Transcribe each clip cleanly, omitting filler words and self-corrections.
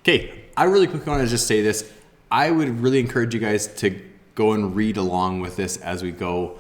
Okay, I really quickly want to just say this. I would really encourage you guys to go and read along with this as we go.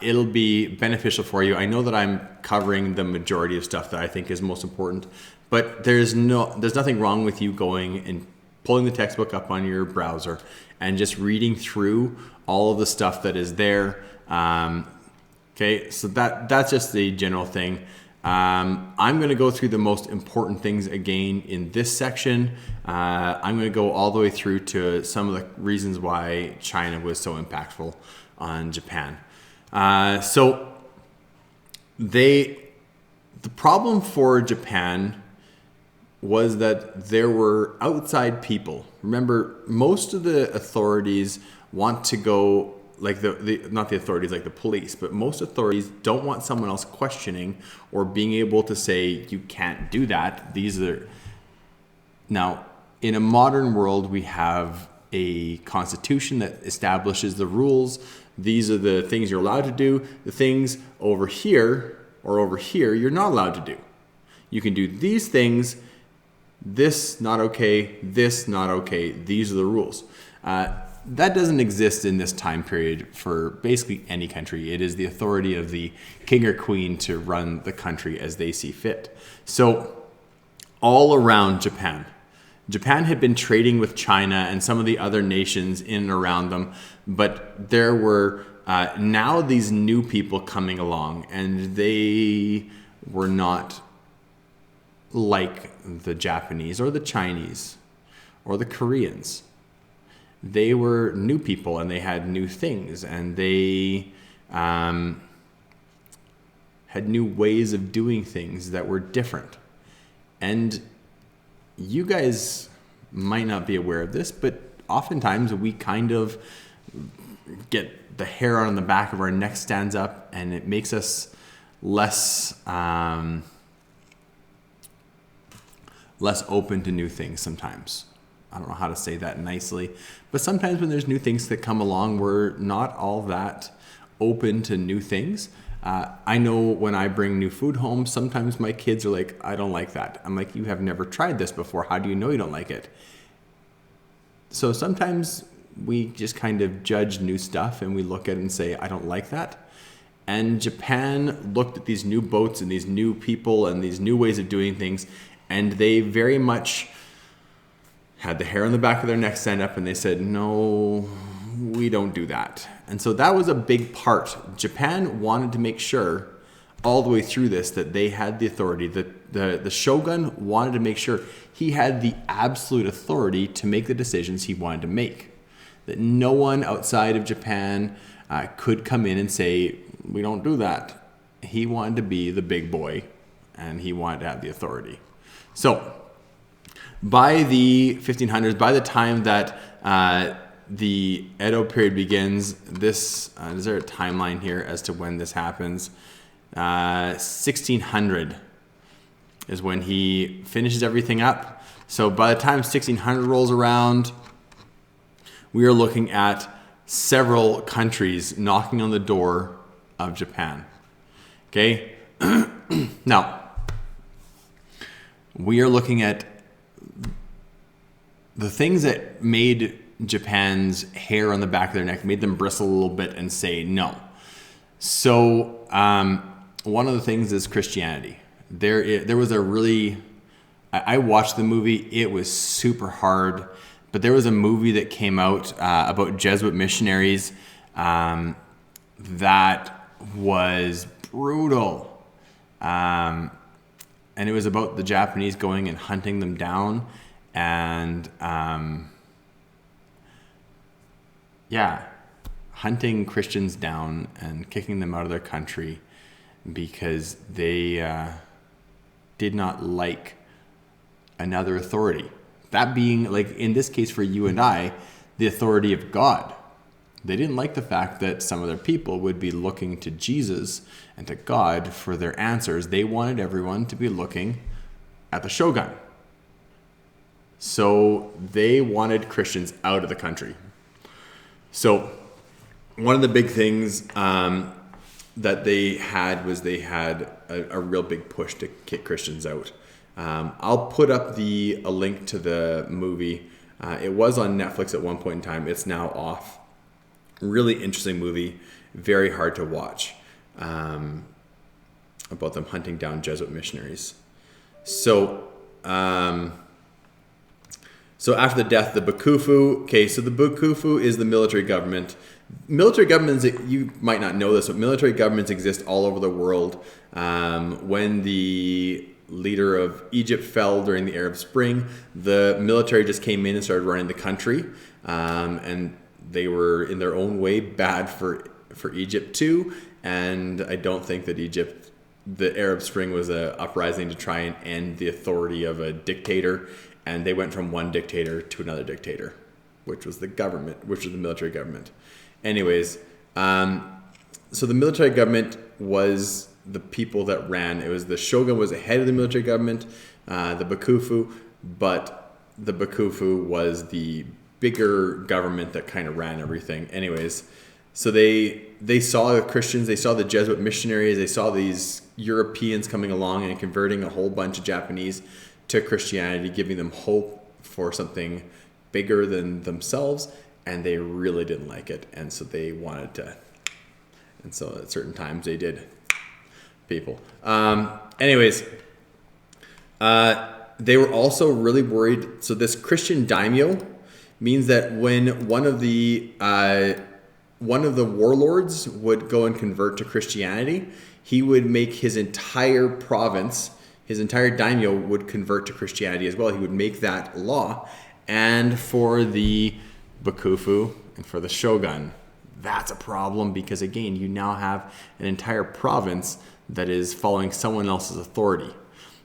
It'll be beneficial for you. I know that I'm covering the majority of stuff that I think is most important, but there's nothing wrong with you going and pulling the textbook up on your browser and just reading through all of the stuff that is there. Okay, so that's just the general thing. I'm going to go through the most important things again in this section. I'm going to go all the way through to some of the reasons why China was so impactful on Japan. So the problem for Japan was that there were outside people. Remember, most of the authorities want to go, like not the authorities like the police, but most authorities don't want someone else questioning or being able to say, you can't do that. Now, in a modern world, we have a constitution that establishes the rules. These are the things you're allowed to do. The things over here or over here, you're not allowed to do. You can do these things. This not okay, this not okay. These are the rules. That doesn't exist in this time period for basically any country. It is the authority of the king or queen to run the country as they see fit. So all around Japan had been trading with China and some of the other nations in and around them, but there were now these new people coming along, and they were not like the Japanese or the Chinese or the Koreans. They were new people and they had new things, and they had new ways of doing things that were different. And you guys might not be aware of this, but oftentimes we kind of get the hair on the back of our neck stands up, and it makes us less open to new things sometimes. I don't know how to say that nicely, but sometimes when there's new things that come along, we're not all that open to new things. I know when I bring new food home, sometimes my kids are like, I don't like that. I'm like, you have never tried this before. How do you know you don't like it? So sometimes we just kind of judge new stuff and we look at it and say, I don't like that. And Japan looked at these new boats and these new people and these new ways of doing things, and they very much had the hair on the back of their neck stand up, and they said, no, we don't do that. And so that was a big part. Japan wanted to make sure all the way through this that they had the authority. The shogun wanted to make sure he had the absolute authority to make the decisions he wanted to make. That no one outside of Japan could come in and say, we don't do that. He wanted to be the big boy, and he wanted to have the authority. So by the 1500s, by the time that the Edo period begins, is there a timeline here as to when this happens? 1600 is when he finishes everything up. So by the time 1600 rolls around, we are looking at several countries knocking on the door of Japan. Okay? Now, we are looking at the things that made Japan's hair on the back of their neck, made them bristle a little bit and say no. So one of the things is Christianity. There was a really, I watched the movie, it was super hard, but there was a movie that came out about Jesuit missionaries that was brutal. And it was about the Japanese going and hunting them down and hunting Christians down and kicking them out of their country because they did not like another authority. That being, like in this case for you and I, the authority of God. They didn't like the fact that some of their people would be looking to Jesus and to God for their answers. They wanted everyone to be looking at the shogun. So they wanted Christians out of the country. So one of the big things that they had was they had a real big push to kick Christians out. I'll put up a link to the movie. It was on Netflix at one point in time. It's now off. Really interesting movie. Very hard to watch. About them hunting down Jesuit missionaries. So after the death of the Bakufu, okay, so the Bakufu is the military government. Military governments, you might not know this, but military governments exist all over the world. When the leader of Egypt fell during the Arab Spring, the military just came in and started running the country. And they were, in their own way, bad for Egypt too. And I don't think that the Arab Spring was an uprising to try and end the authority of a dictator. And they went from one dictator to another dictator, which was the military government. Anyways, so the military government was the people that ran. It was the shogun was the head of the military government, the Bakufu, but the Bakufu was the bigger government that kind of ran everything. Anyways, so they saw the Christians, they saw the Jesuit missionaries, they saw these Europeans coming along and converting a whole bunch of Japanese to Christianity, giving them hope for something bigger than themselves. And they really didn't like it. And so they wanted to. And so at certain times they did people. Anyways, they were also really worried. So this Christian daimyo means that when one of the warlords would go and convert to Christianity, he would make his entire province, his entire daimyo would convert to Christianity as well. He would make that law. And for the Bakufu and for the shogun, that's a problem because, again, you now have an entire province that is following someone else's authority.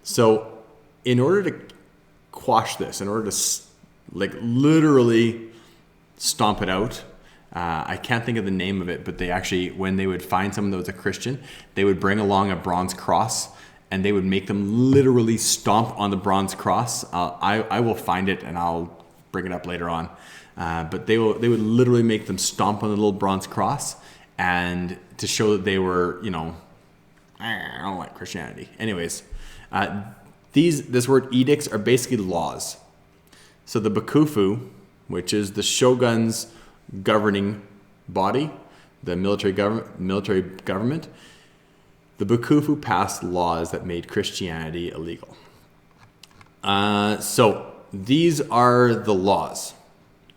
So in order to quash this, in order to literally stomp it out, I can't think of the name of it, but they actually, when they would find someone that was a Christian, they would bring along a bronze cross and they would make them literally stomp on the bronze cross. I will find it and I'll bring it up later on. But they would literally make them stomp on the little bronze cross, and to show that they were, I don't like Christianity. Anyways, this word edicts are basically laws. So the Bakufu, which is the shogun's governing body, the military government, the Bakufu passed laws that made Christianity illegal. So these are the laws.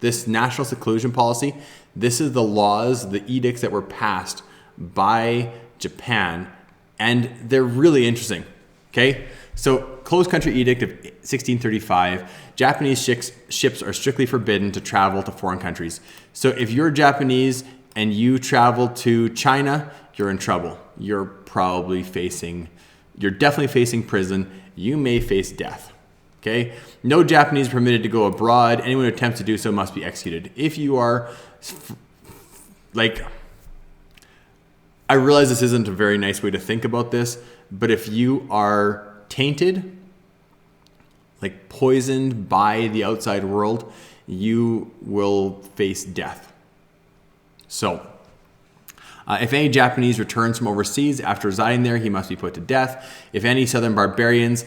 This national seclusion policy, this is the laws, the edicts that were passed by Japan, and they're really interesting, okay? So, Closed Country Edict of 1635, Japanese ships are strictly forbidden to travel to foreign countries. So if you're Japanese and you travel to China, you're in trouble. You're definitely facing prison. You may face death. Okay, no Japanese permitted to go abroad. Anyone who attempts to do so must be executed. If you are, I realize this isn't a very nice way to think about this, but if you are tainted, poisoned by the outside world, you will face death. So, if any Japanese returns from overseas after residing there, he must be put to death. If any southern barbarians,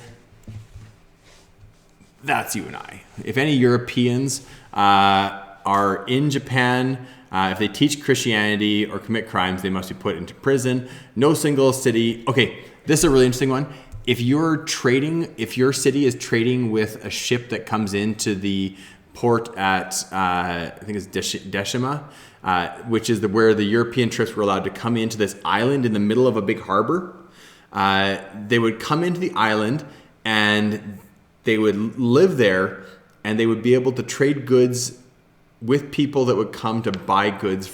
that's you and I. If any Europeans are in Japan, if they teach Christianity or commit crimes, they must be put into prison. No single city. Okay, this is a really interesting one. If your city is trading with a ship that comes into the port at, I think it's Deshima, which is where the European trips were allowed to come into this island in the middle of a big harbor, they would come into the island and they would live there, and they would be able to trade goods with people that would come to buy goods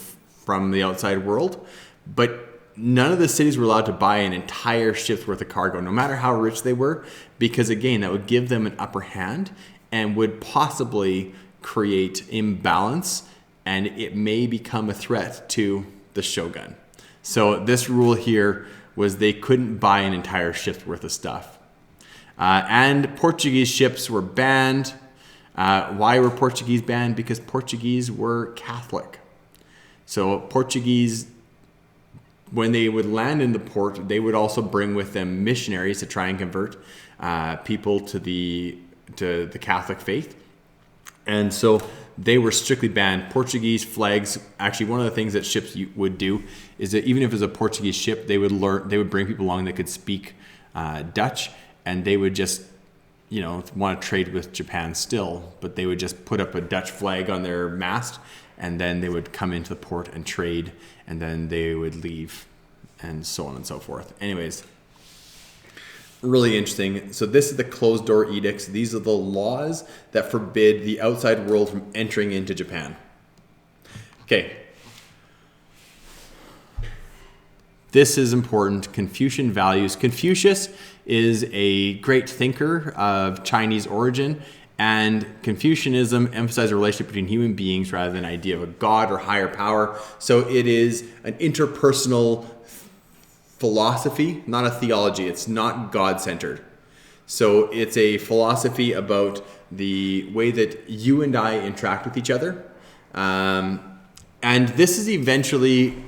from the outside world. But none of the cities were allowed to buy an entire ship's worth of cargo, no matter how rich they were, because again, that would give them an upper hand and would possibly create imbalance, and it may become a threat to the shogun. So this rule here was they couldn't buy an entire ship's worth of stuff. And Portuguese ships were banned. Why were Portuguese banned? Because Portuguese were Catholic. So Portuguese, when they would land in the port, they would also bring with them missionaries to try and convert. people to the Catholic faith. And so they were strictly banned. Portuguese flags, actually one of the things that ships would do is that even if it was a Portuguese ship, they would bring people along that could speak Dutch, and they would just, want to trade with Japan still, but they would just put up a Dutch flag on their mast, and then they would come into the port and trade, and then they would leave, and so on and so forth. Anyways, really interesting. So this is the closed door edicts. These are the laws that forbid the outside world from entering into Japan. Okay. This is important. Confucian values. Confucius is a great thinker of Chinese origin, and Confucianism emphasized a relationship between human beings rather than an idea of a god or higher power. So it is an interpersonal philosophy, not a theology. It's not God-centered. So it's a philosophy about the way that you and I interact with each other. And this is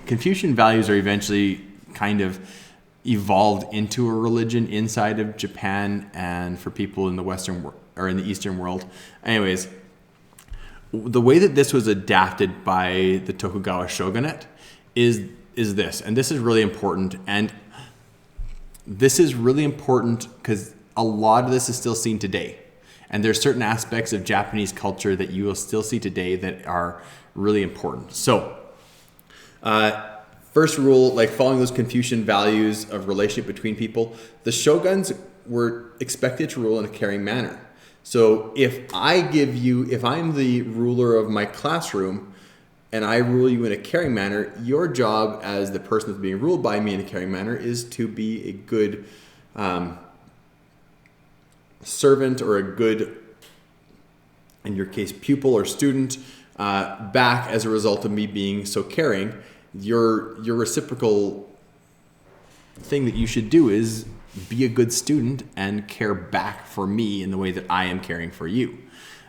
Confucian values are eventually kind of evolved into a religion inside of Japan and for people in the Western or in the Eastern world. Anyways, the way that this was adapted by the Tokugawa shogunate is this, and this is really important. And this is really important because a lot of this is still seen today. And there's certain aspects of Japanese culture that you will still see today that are really important. So, first rule, like following those Confucian values of relationship between people, the shoguns were expected to rule in a caring manner. So if I'm the ruler of my classroom and I rule you in a caring manner, your job as the person that's being ruled by me in a caring manner is to be a good servant or a good, in your case, pupil or student back as a result of me being so caring. Your reciprocal thing that you should do is be a good student and care back for me in the way that I am caring for you.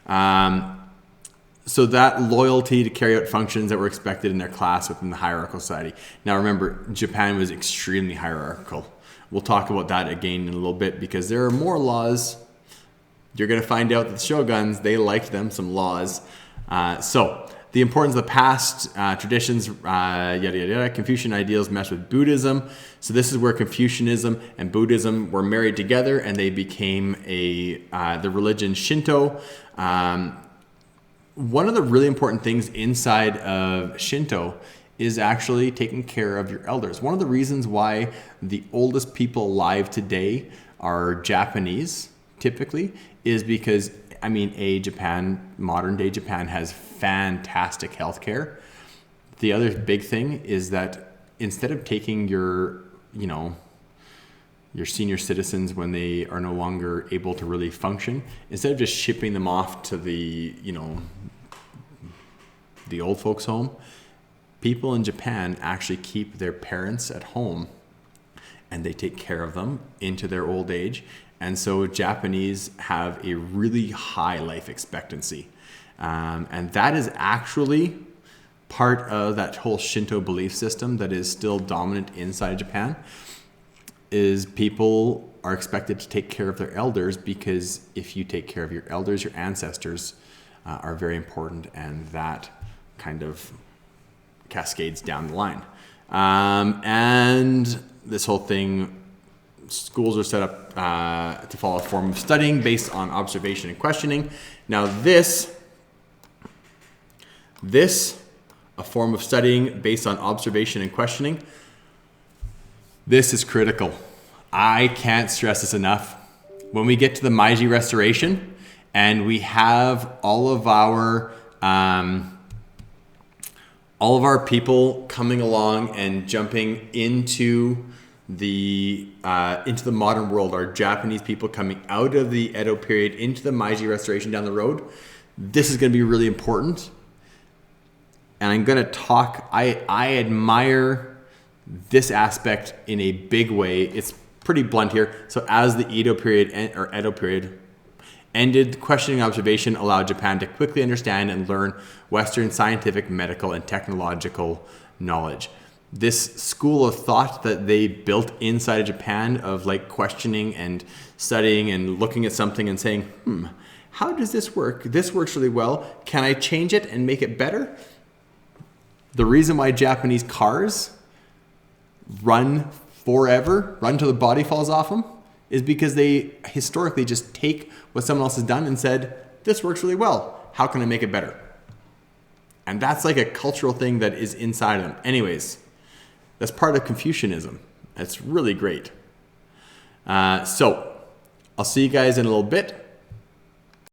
So that loyalty to carry out functions that were expected in their class within the hierarchical society. Now remember, Japan was extremely hierarchical. We'll talk about that again in a little bit because there are more laws. You're going to find out that the shoguns, they liked them some laws. So the importance of the past, traditions, yada, yada, yada. Confucian ideals meshed with Buddhism. So this is where Confucianism and Buddhism were married together and they became the religion Shinto. One of the really important things inside of Shinto is actually taking care of your elders. One of the reasons why the oldest people alive today are Japanese, typically, is because, modern day Japan has fantastic healthcare. The other big thing is that instead of taking your senior citizens when they are no longer able to really function, instead of just shipping them off to the old folks home, people in Japan actually keep their parents at home and they take care of them into their old age. And so Japanese have a really high life expectancy. And that is actually part of that whole Shinto belief system that is still dominant inside Japan, is people are expected to take care of their elders, because if you take care of your elders, your ancestors are very important, and that kind of cascades down the line. And this whole thing, schools are set up to follow a form of studying based on observation and questioning. Now this, a form of studying based on observation and questioning, this is critical. I can't stress this enough. When we get to the Meiji Restoration and we have all of our people coming along and jumping into the modern world, our Japanese people coming out of the Edo period into the Meiji Restoration down the road, this is going to be really important. And I'm going to talk, I admire this aspect in a big way. It's pretty blunt here. So as the Edo period ended, questioning observation allowed Japan to quickly understand and learn Western scientific, medical, and technological knowledge. this school of thought that they built inside of Japan of like questioning and studying and looking at something and saying, how does this work? This works really well. Can I change it and make it better? The reason why Japanese cars run forever, run till the body falls off them, is because they historically just take what someone else has done and said, this works really well. How can I make it better? And that's like a cultural thing that is inside of them. Anyways, that's part of Confucianism. That's really great. So I'll see you guys in a little bit.